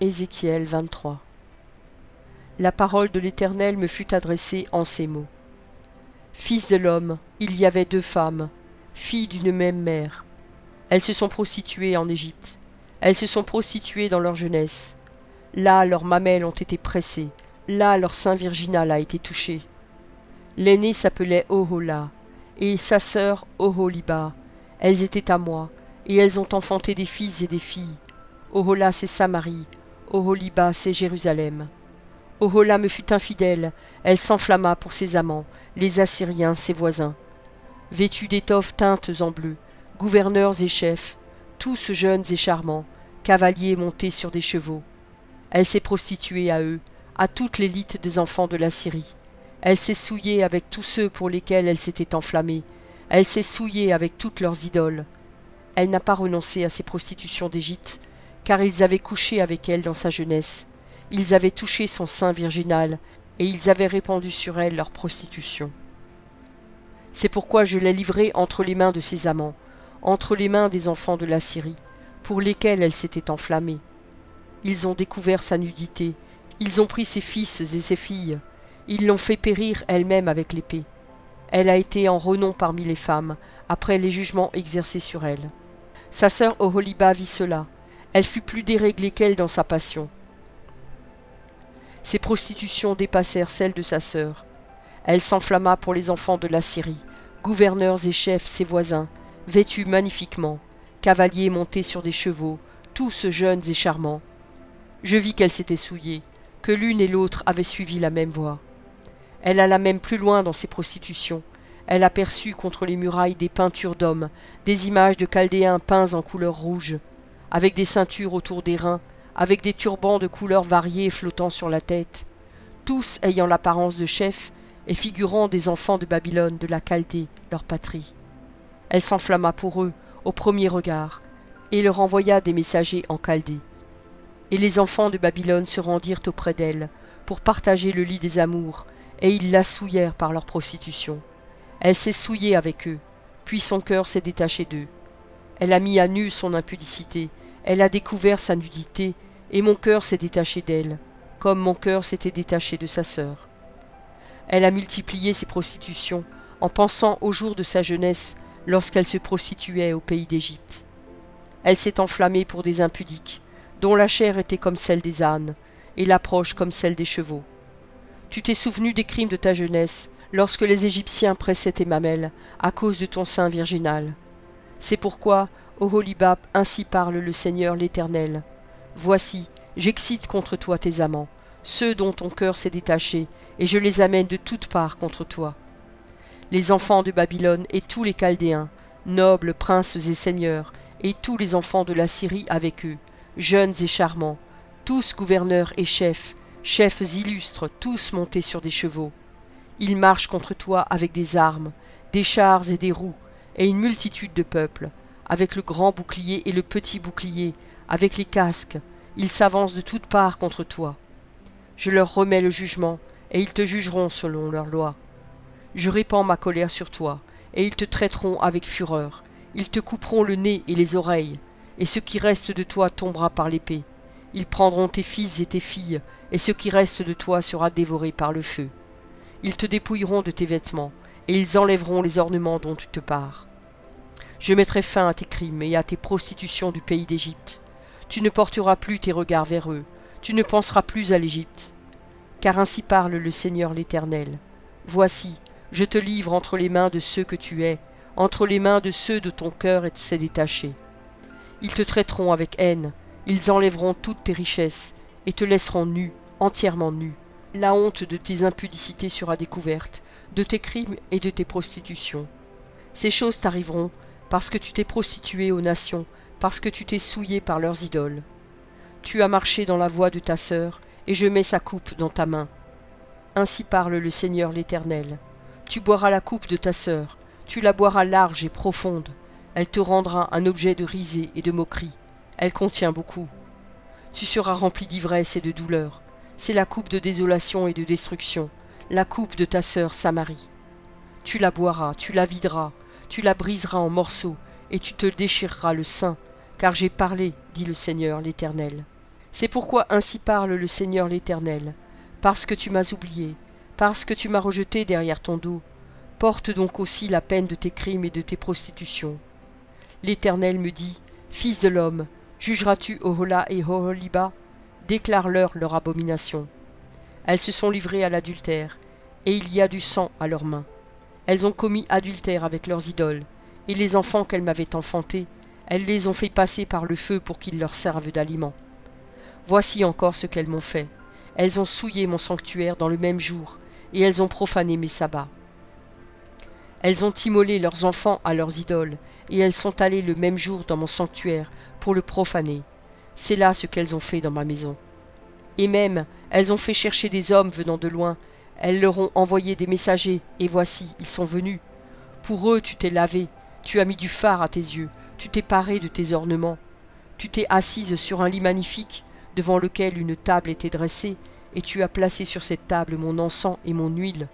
Ézéchiel 23. La parole de l'Éternel me fut adressée en ces mots. Fils de l'homme, il y avait 2 femmes, filles d'une même mère. Elles se sont prostituées en Égypte. Elles se sont prostituées dans leur jeunesse. Là, leurs mamelles ont été pressées. Là, leur sein virginal a été touché. L'aînée s'appelait Ohola, et sa sœur Oholiba. Elles étaient à moi, et elles ont enfanté des fils et des filles. Ohola, c'est Samarie. Oholiba, c'est Jérusalem. Ohola me fut infidèle, elle s'enflamma pour ses amants, les Assyriens, ses voisins. Vêtus d'étoffes teintes en bleu, gouverneurs et chefs, tous jeunes et charmants, cavaliers montés sur des chevaux. Elle s'est prostituée à eux, à toute l'élite des enfants de la Syrie. Elle s'est souillée avec tous ceux pour lesquels elle s'était enflammée. Elle s'est souillée avec toutes leurs idoles. Elle n'a pas renoncé à ses prostitutions d'Égypte, car ils avaient couché avec elle dans sa jeunesse. Ils avaient touché son sein virginal, et ils avaient répandu sur elle leur prostitution. C'est pourquoi je l'ai livrée entre les mains de ses amants, entre les mains des enfants de la Syrie, pour lesquels elle s'était enflammée. Ils ont découvert sa nudité, ils ont pris ses fils et ses filles, ils l'ont fait périr elle-même avec l'épée. Elle a été en renom parmi les femmes, après les jugements exercés sur elle. Sa sœur Oholiba vit cela, elle fut plus déréglée qu'elle dans sa passion. Ses prostitutions dépassèrent celles de sa sœur. Elle s'enflamma pour les enfants de la Syrie, gouverneurs et chefs ses voisins, vêtus magnifiquement, cavaliers montés sur des chevaux, tous jeunes et charmants. Je vis qu'elle s'était souillée, que l'une et l'autre avaient suivi la même voie. Elle alla même plus loin dans ses prostitutions. Elle aperçut contre les murailles des peintures d'hommes, des images de Chaldéens peints en couleur rouge, avec des ceintures autour des reins, avec des turbans de couleurs variées flottant sur la tête, tous ayant l'apparence de chefs et figurant des enfants de Babylone, de la Chaldée, leur patrie. Elle s'enflamma pour eux, au premier regard, et leur envoya des messagers en Chaldée. Et les enfants de Babylone se rendirent auprès d'elle, pour partager le lit des amours, et ils la souillèrent par leur prostitution. Elle s'est souillée avec eux, puis son cœur s'est détaché d'eux. Elle a mis à nu son impudicité, elle a découvert sa nudité, et mon cœur s'est détaché d'elle, comme mon cœur s'était détaché de sa sœur. Elle a multiplié ses prostitutions, en pensant au jour de sa jeunesse, lorsqu'elle se prostituait au pays d'Égypte. Elle s'est enflammée pour des impudiques, dont la chair était comme celle des ânes, et l'approche comme celle des chevaux. Tu t'es souvenu des crimes de ta jeunesse, lorsque les Égyptiens pressaient tes mamelles, à cause de ton sein virginal. C'est pourquoi, Oholiba, ainsi parle le Seigneur l'Éternel. Voici, j'excite contre toi tes amants, ceux dont ton cœur s'est détaché, et je les amène de toutes parts contre toi. Les enfants de Babylone et tous les Chaldéens, nobles, princes et seigneurs, et tous les enfants de la Syrie avec eux, jeunes et charmants, tous gouverneurs et chefs, chefs illustres, tous montés sur des chevaux. Ils marchent contre toi avec des armes, des chars et des roues, et une multitude de peuples, avec le grand bouclier et le petit bouclier, avec les casques, ils s'avancent de toutes parts contre toi. Je leur remets le jugement, et ils te jugeront selon leur loi. Je répands ma colère sur toi, et ils te traiteront avec fureur. Ils te couperont le nez et les oreilles, et ce qui reste de toi tombera par l'épée. Ils prendront tes fils et tes filles, et ce qui reste de toi sera dévoré par le feu. Ils te dépouilleront de tes vêtements, et ils enlèveront les ornements dont tu te pares. Je mettrai fin à tes crimes et à tes prostitutions du pays d'Égypte. Tu ne porteras plus tes regards vers eux, tu ne penseras plus à l'Égypte. Car ainsi parle le Seigneur l'Éternel. Voici, je te livre entre les mains de ceux que tu es, entre les mains de ceux de ton cœur s'est détaché. Ils te traiteront avec haine, ils enlèveront toutes tes richesses, et te laisseront nu, entièrement nu. La honte de tes impudicités sera découverte, de tes crimes et de tes prostitutions. Ces choses t'arriveront, parce que tu t'es prostitué aux nations, parce que tu t'es souillé par leurs idoles. Tu as marché dans la voie de ta sœur, et je mets sa coupe dans ta main. Ainsi parle le Seigneur l'Éternel. Tu boiras la coupe de ta sœur, tu la boiras large et profonde. Elle te rendra un objet de risée et de moquerie. Elle contient beaucoup. Tu seras rempli d'ivresse et de douleur. C'est la coupe de désolation et de destruction, la coupe de ta sœur Samarie. Tu la boiras, tu la videras, tu la briseras en morceaux, et tu te déchireras le sein, car j'ai parlé, dit le Seigneur l'Éternel. C'est pourquoi ainsi parle le Seigneur l'Éternel. Parce que tu m'as oublié, parce que tu m'as rejeté derrière ton dos, porte donc aussi la peine de tes crimes et de tes prostitutions. L'Éternel me dit, Fils de l'homme, jugeras-tu Ohola et Oholiba? Déclare-leur abomination. Elles se sont livrées à l'adultère, et il y a du sang à leurs mains. Elles ont commis adultère avec leurs idoles, et les enfants qu'elles m'avaient enfantés, elles les ont fait passer par le feu pour qu'ils leur servent d'aliment. Voici encore ce qu'elles m'ont fait. Elles ont souillé mon sanctuaire dans le même jour, et elles ont profané mes sabbats. Elles ont immolé leurs enfants à leurs idoles, et elles sont allées le même jour dans mon sanctuaire pour le profaner. C'est là ce qu'elles ont fait dans ma maison. Et même, elles ont fait chercher des hommes venant de loin. Elles leur ont envoyé des messagers, et voici, ils sont venus. Pour eux, tu t'es lavé, tu as mis du fard à tes yeux, tu t'es paré de tes ornements. Tu t'es assise sur un lit magnifique, devant lequel une table était dressée, et tu as placé sur cette table mon encens et mon huile.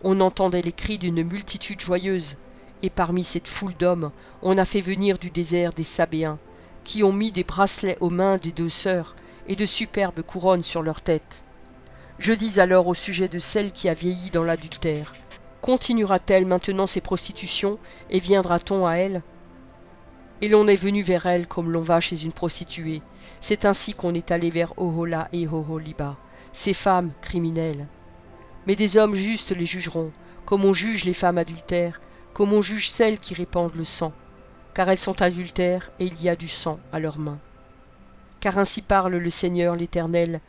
On entendait les cris d'une multitude joyeuse, et parmi cette foule d'hommes, on a fait venir du désert des Sabéens, qui ont mis des bracelets aux mains des deux sœurs, et de superbes couronnes sur leurs têtes. Je dis alors au sujet de celle qui a vieilli dans l'adultère, continuera-t-elle maintenant ses prostitutions, et viendra-t-on à elle? Et l'on est venu vers elle comme l'on va chez une prostituée. C'est ainsi qu'on est allé vers Ohola et Oholiba, ces femmes criminelles. Mais des hommes justes les jugeront, comme on juge les femmes adultères, comme on juge celles qui répandent le sang, car elles sont adultères et il y a du sang à leurs mains. Car ainsi parle le Seigneur l'Éternel,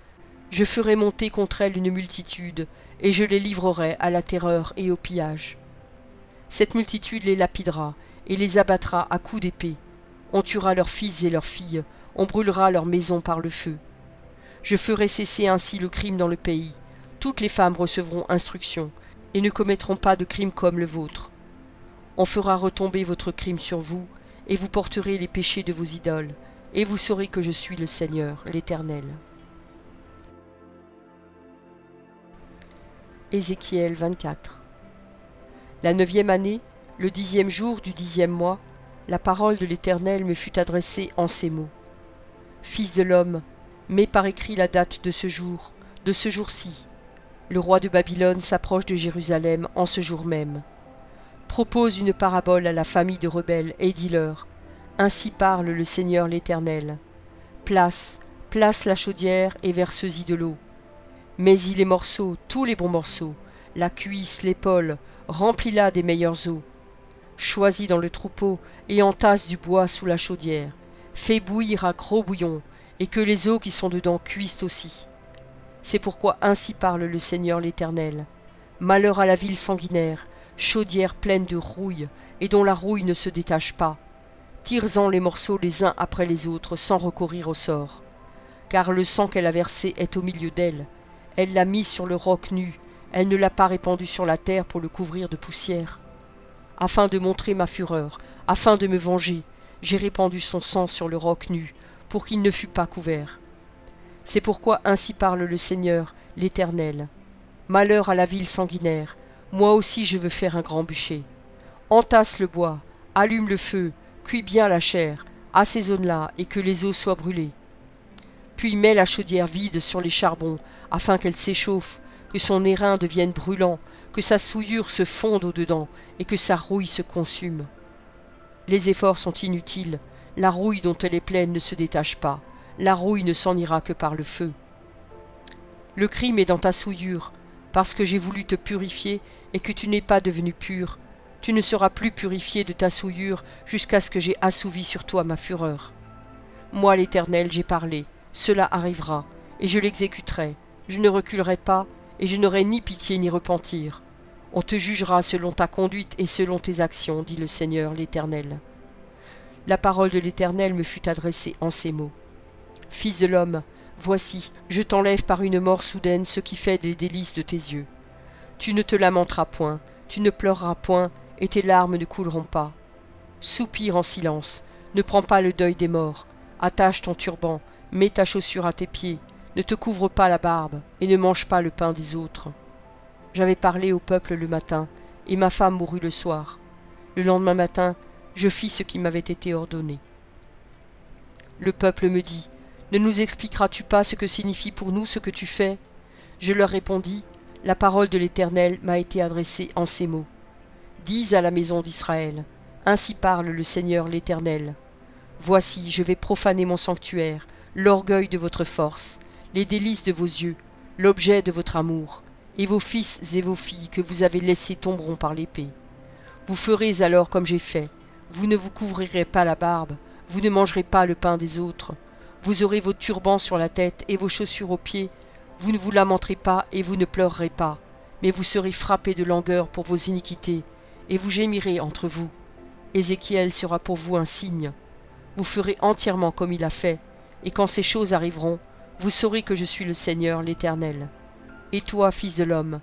je ferai monter contre elles une multitude, et je les livrerai à la terreur et au pillage. Cette multitude les lapidera, et les abattra à coups d'épée. On tuera leurs fils et leurs filles, on brûlera leurs maisons par le feu. Je ferai cesser ainsi le crime dans le pays. Toutes les femmes recevront instruction, et ne commettront pas de crime comme le vôtre. On fera retomber votre crime sur vous, et vous porterez les péchés de vos idoles, et vous saurez que je suis le Seigneur, l'Éternel. Ézéchiel 24. La 9e année, le 10e jour du 10e mois, la parole de l'Éternel me fut adressée en ces mots. Fils de l'homme, mets par écrit la date de ce jour-ci. Le roi de Babylone s'approche de Jérusalem en ce jour même. Propose une parabole à la famille de rebelles et dis-leur, ainsi parle le Seigneur l'Éternel. Place la chaudière et verse-y de l'eau. Mets-y les morceaux, tous les bons morceaux, la cuisse, l'épaule, remplis-la des meilleurs os. Choisis dans le troupeau et entasse du bois sous la chaudière. Fais bouillir à gros bouillon, et que les eaux qui sont dedans cuisent aussi. C'est pourquoi ainsi parle le Seigneur l'Éternel. Malheur à la ville sanguinaire, chaudière pleine de rouille, et dont la rouille ne se détache pas. Tire-en les morceaux les uns après les autres, sans recourir au sort. Car le sang qu'elle a versé est au milieu d'elle. Elle l'a mis sur le roc nu, elle ne l'a pas répandu sur la terre pour le couvrir de poussière. Afin de montrer ma fureur, afin de me venger, j'ai répandu son sang sur le roc nu, pour qu'il ne fût pas couvert. C'est pourquoi ainsi parle le Seigneur, l'Éternel. Malheur à la ville sanguinaire, moi aussi je veux faire un grand bûcher. Entasse le bois, allume le feu, cuis bien la chair, assaisonne-la et que les os soient brûlés. Puis mets la chaudière vide sur les charbons, afin qu'elle s'échauffe, que son airain devienne brûlant, que sa souillure se fonde au-dedans, et que sa rouille se consume. Les efforts sont inutiles, la rouille dont elle est pleine ne se détache pas, la rouille ne s'en ira que par le feu. Le crime est dans ta souillure, parce que j'ai voulu te purifier et que tu n'es pas devenu pur. Tu ne seras plus purifié de ta souillure jusqu'à ce que j'ai assouvi sur toi ma fureur. Moi l'Éternel j'ai parlé, cela arrivera, et je l'exécuterai, je ne reculerai pas, et je n'aurai ni pitié ni repentir. On te jugera selon ta conduite et selon tes actions, dit le Seigneur l'Éternel. La parole de l'Éternel me fut adressée en ces mots. Fils de l'homme, voici, je t'enlève par une mort soudaine ce qui fait les délices de tes yeux. Tu ne te lamenteras point, tu ne pleureras point, et tes larmes ne couleront pas. Soupire en silence, ne prends pas le deuil des morts, attache ton turban, mets ta chaussure à tes pieds, ne te couvre pas la barbe, et ne mange pas le pain des autres. J'avais parlé au peuple le matin, et ma femme mourut le soir. Le lendemain matin, je fis ce qui m'avait été ordonné. Le peuple me dit, Ne nous expliqueras-tu pas ce que signifie pour nous ce que tu fais ?» Je leur répondis, « La parole de l'Éternel m'a été adressée en ces mots. Dis à la maison d'Israël, ainsi parle le Seigneur l'Éternel. Voici, je vais profaner mon sanctuaire, l'orgueil de votre force, les délices de vos yeux, l'objet de votre amour, et vos fils et vos filles que vous avez laissés tomberont par l'épée. Vous ferez alors comme j'ai fait, vous ne vous couvrirez pas la barbe, vous ne mangerez pas le pain des autres, vous aurez vos turbans sur la tête et vos chaussures aux pieds, vous ne vous lamenterez pas et vous ne pleurerez pas, mais vous serez frappés de langueur pour vos iniquités, et vous gémirez entre vous. Ézéchiel sera pour vous un signe. Vous ferez entièrement comme il a fait, et quand ces choses arriveront, vous saurez que je suis le Seigneur l'Éternel. Et toi, fils de l'homme,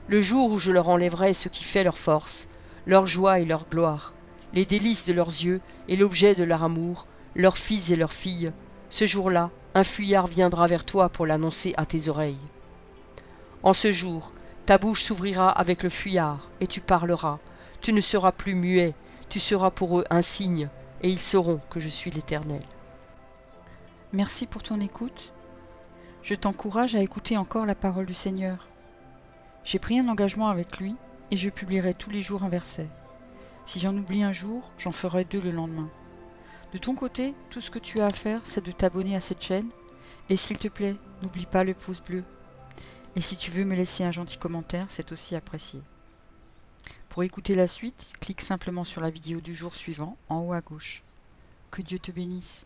le jour où je leur enlèverai ce qui fait leur force, leur joie et leur gloire, les délices de leurs yeux et l'objet de leur amour, leurs fils et leurs filles, ce jour-là, un fuyard viendra vers toi pour l'annoncer à tes oreilles. En ce jour, ta bouche s'ouvrira avec le fuyard, et tu parleras. Tu ne seras plus muet, tu seras pour eux un signe, et ils sauront que je suis l'Éternel. Merci pour ton écoute. Je t'encourage à écouter encore la parole du Seigneur. J'ai pris un engagement avec lui, et je publierai tous les jours un verset. Si j'en oublie un jour, j'en ferai 2 le lendemain. De ton côté, tout ce que tu as à faire, c'est de t'abonner à cette chaîne, et s'il te plaît, n'oublie pas le pouce bleu. Et si tu veux me laisser un gentil commentaire, c'est aussi apprécié. Pour écouter la suite, clique simplement sur la vidéo du jour suivant, en haut à gauche. Que Dieu te bénisse.